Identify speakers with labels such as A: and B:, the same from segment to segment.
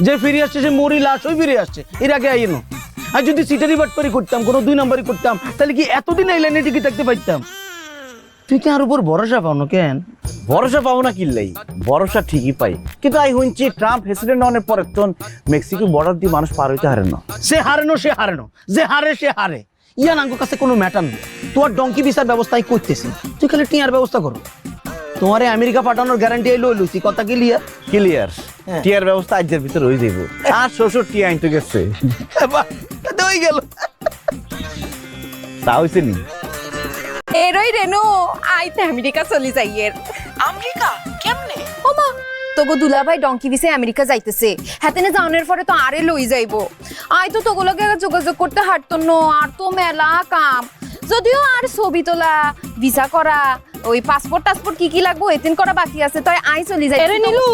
A: যে ফিরে আসছে সে মরি লাশ হয়ে ফিরে আসছে, এর আগে আইনো। আর যদি সিটারি বাটপারি করতাম, কোনো 2 নাম্বারই করতাম, তাহলে কি এতদিন এই লাইনে টিকে থাকতে পারতাম? তুই কি আর উপর ভরসা পাও না কেন?
B: ভরসা পাবো না কিল্লাই, ভরসা ঠিকই পাই, কিন্তু আই শুনছি ট্রাম্প প্রেসিডেন্ট হওয়ার পরে তো মেক্সিকো বর্ডার দিয়ে মানুষ পার হইতে হারে না।
A: সে হারেনো, যে হারে সে হারে। ইয়ান আঙ্গুর কাছে কোনো ম্যাটার নেই। তোমার ডঙ্কি ভিসার ব্যবস্থাই করতেছি, তুই খালি টিয়ার ব্যবস্থা করো। তোমারে আমেরিকা পাঠানোর গ্যারান্টি এলো লইছি, কথা ক্লিয়ার?
B: ক্লিয়ার। টিয়ার ব্যবস্থা আজের ভিতরে হয়ে যাইব। আর শ্বশুর টিয়া আনতে গেছে,
A: হয়ে গেল।
B: তা হয়েছে নি
C: এরই রেনু আইতে আমেরিকা চলি যাইয়ের।
D: আমেরিকা কেমনে?
C: ওমা তোগো দুলাভাই ডঙ্কি ভিসে আমেরিকা যাইতেছে, হাতেনে যাওয়ার পরে তো আরে লই যাইবো। আই তো তোগুলোকে যোগাযোগ করতে হাঁটতো না, আর তো মেলা কাম। যদিও আর ছবি তোলা, ভিসা করা, ওই পাসপোর্ট টাসপোর্ট কি লাগবো এতিন করা বাকি আছে, তাই আই চলি যাই।
D: এরে নীলু,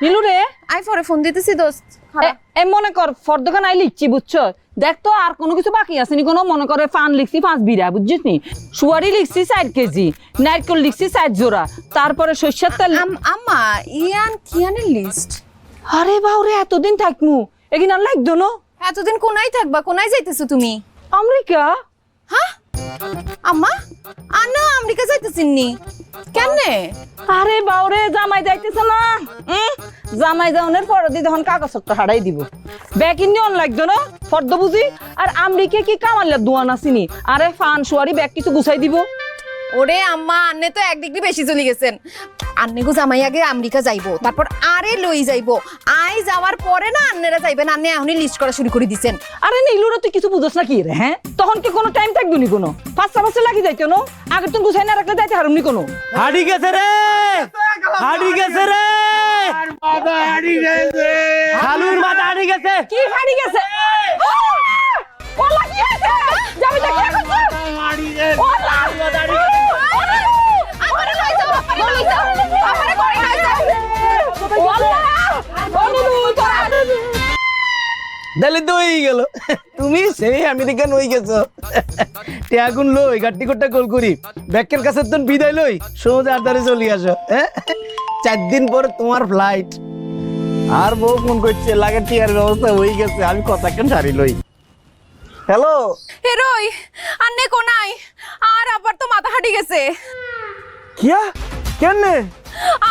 D: নীলু রে,
C: আই পরে ফোন দিতেছি দোস্ত।
D: এ মনে কর ফর্দখান আই লিখছি বুঝছো, দেখ তো আর কোনো কিছু বাকি আছে নি কোনো? মনে করে ফান লিখছি 5 বিড়া বুঝছিস নি, সুয়ারি লিখছি 4 কেজি, নারকেল লিখছি 4 জোড়া, তারপরে সরষের তেল।
C: আম্মা ইয়ান কিয়ানের লিস্ট?
D: আরে বাউরে এতদিন থাকমু এগিন আর লাগতো না।
C: এতদিন কোনায় থাকবা? কোনায় যাইতেছো তুমি?
D: আমেরিকা।
C: হ্যাঁ আম্মা আন্না আমেরিকা যাইতেছিন নি কেনে?
D: আরে বাউরে জামাই যাইতেছে না, জামাই যাওয়ার পর দি তখন কাগজপত্র হারাই দিব, ব্যাগ ইন্ডিয়ন লাগতো না ফর্দ বুঝি। আর আমেরিকা কি কামাল্লা দোয়ান আসিনি, আরে ফান সুয়ারি ব্যাগ কিছু গুছাই দিব।
C: ওরে আম্মা আন্নে তো 1 ডিগ্রি বেশি চলে গেছেন। আন্নে গো জামাই আগে আমেরিকা যাইবো, তারপর আরে লই যাইবো। আই যাওয়ার পরে না আন্নেরা যাইবেন, আন্নে এখনই লিস্ট করা শুরু করে দিছেন।
D: আরে নীলুরা তুই কিছু বুঝছ না কি রে? হ্যাঁ তখন কি কোনো টাইম থাকবে নি কোনো? 5 লাগি যাইতো না, আগে তুমি গুছাই না রাখলে যাইতে হারুম নি কোনো।
A: হাড়ি গেছে রে, হাড়ি গেছে রে, মাথা হাড়ি গেছে, খালুর মাথা হাড়ি গেছে।
D: কি হারি গেছে? ওলা কি আছে? যাবি না কি করছ?
A: হাড়ি গেছে,
D: ওলা
A: মাথা হাড়ি গেছে।
C: আমারে লই যাও, আমারে লই যাও, আমারে করে লই যাও।
D: ওলা ও নীলু তোরা
A: তাহলে তো হয়ে গেল, তুমি সেই আমেরিকান হয়ে গেছো। টিয়াগুন লই গাড়ি কোটটা কল করি, ব্যাকের কাছে তো বিদায় লই সোজা আদারে চলে আসো। 4 দিন পর তোমার ফ্লাইট।
B: আর বউ ফোন করছে, লাগে টিয়ার ব্যবস্থা হয়ে গেছে, আমি কথা কেন সারি লই। হ্যালো,
C: হেরোই আন্নে কোনায়? আর আবার তো মাথা হাঁটি গেছে।
B: কিয়া কেনে?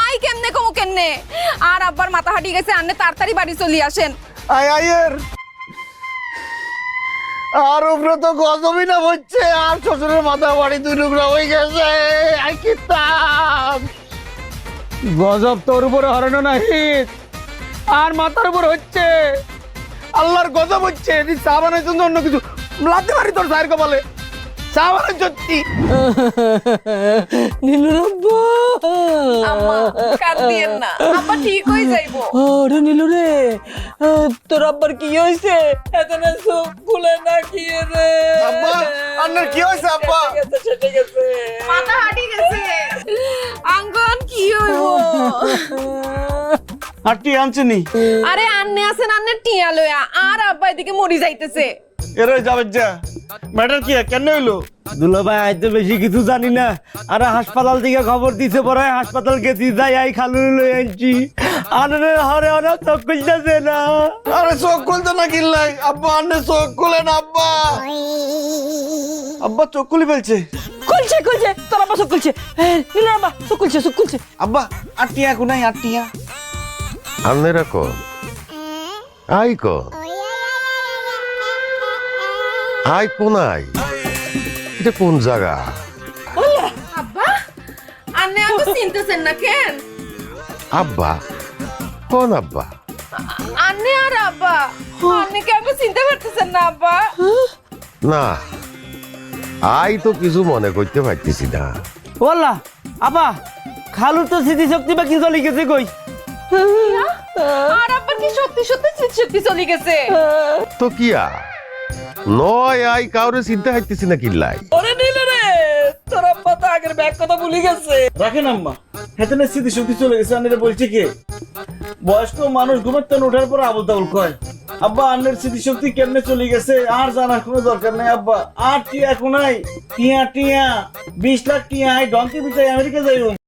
C: আই কেমনে কমু কেমনে? আর আবার মাথা হাঁটি গেছে, আন্নে তাড়াতাড়ি বাড়ি চলে আসেন।
B: আয়ের আর উপরে তো গজবই না হচ্ছে, আর শ্বশুরের মাথা বাড়ি 2 টুকরা হয়ে গেছে। আই কিতাব
A: গজব তোর উপরে হরানো না হিত, আর মাথার উপর হচ্ছে আল্লাহর গজব হচ্ছে। চা বানাইছ অন্য কিছু লাগতে পারি তোর সাহের কপালে, চা বানাই সত্যি।
C: আম্মা কাঁদিয়েন না, আব্বা ঠিক হয়ে যাইবো।
D: আরে নীলু রে, তোর আব্বার কি হইছে? এতনা চোখ খুলে না কি রে?
B: আব্বা আপনার কি হয়েছে? আব্বা
D: সেটে গেছে,
C: মাথা হাঁটি গেছে। আঙ্গন কি হইবো?
B: আর টি আনছেনি?
C: আরে আন্নে আছেন আন্নে টিয়া লয়া, আর আব্বা এদিকে মরি যাইতেছে।
B: এরে যাবে যা, ম্যাটার কি কেন হইলো?
A: দুলো ভাই আজ তো বেশি কিছু জানি না, আর হাসপাতাল থেকে খবর দিতে পরে হাসপাতাল গেছি, যাই আই খালু লই আনছি। আনরে হরে হরে চোখ খুলতেছে না।
B: আরে চোখ খুলতে না কিল্লাই, আব্বা আন্নে চোখ খুলে না। আব্বা আব্বা চোখ খুলে ফেলছে।
D: খুলছে খুলছে, তোর আব্বা চোখ খুলছে। নীলু আব্বা চোখ খুলছে, চোখ খুলছে।
B: আব্বা আর টিয়া কোনাই? আর টিয়া
E: আন্নেরা ক আই ক আই কোনাই, এটা কোন জায়গা?
C: আব্বা আন্নে আগে চিনতেছেন না কেন?
E: আব্বা কোন আব্বা?
C: আন্নে আর আব্বা আন্নে কি আগে চিনতে পারতেছেন না? আব্বা
E: না, আই তো কিছু মনে করতে পারতেছি না।
A: বললা আবা, খালুর তো স্মৃতিশক্তি বা কি চলে গেছে কই?
C: আর আব্বা কি সত্যি সত্যি সত্যি চলে গেছে?
E: তো কিয়া নয়, আই কাউরে চিন্তা হাইতেছি না কিল্লাই।
D: ওরে নীলু রে, তোর আব্বা তো আগের ব্যাগ কথা ভুলে গেছে।
B: রাখেন আম্মা, হেতেনে স্মৃতি শক্তি চলে গেছে। আন্নের বলছে কি বয়স্ক মানুষ ঘুমাতে ওঠার পর আবল তাবল কয়। আব্বা আন্নের স্মৃতি শক্তি কেমনে চলে গেছে আর জানার কোনো দরকার নেই। আব্বা আর টিয়া কোনাই? টিয়া টিয়া 20 লাখ টিয়া, ডঙ্কি বিচাই আমেরিকা যাই।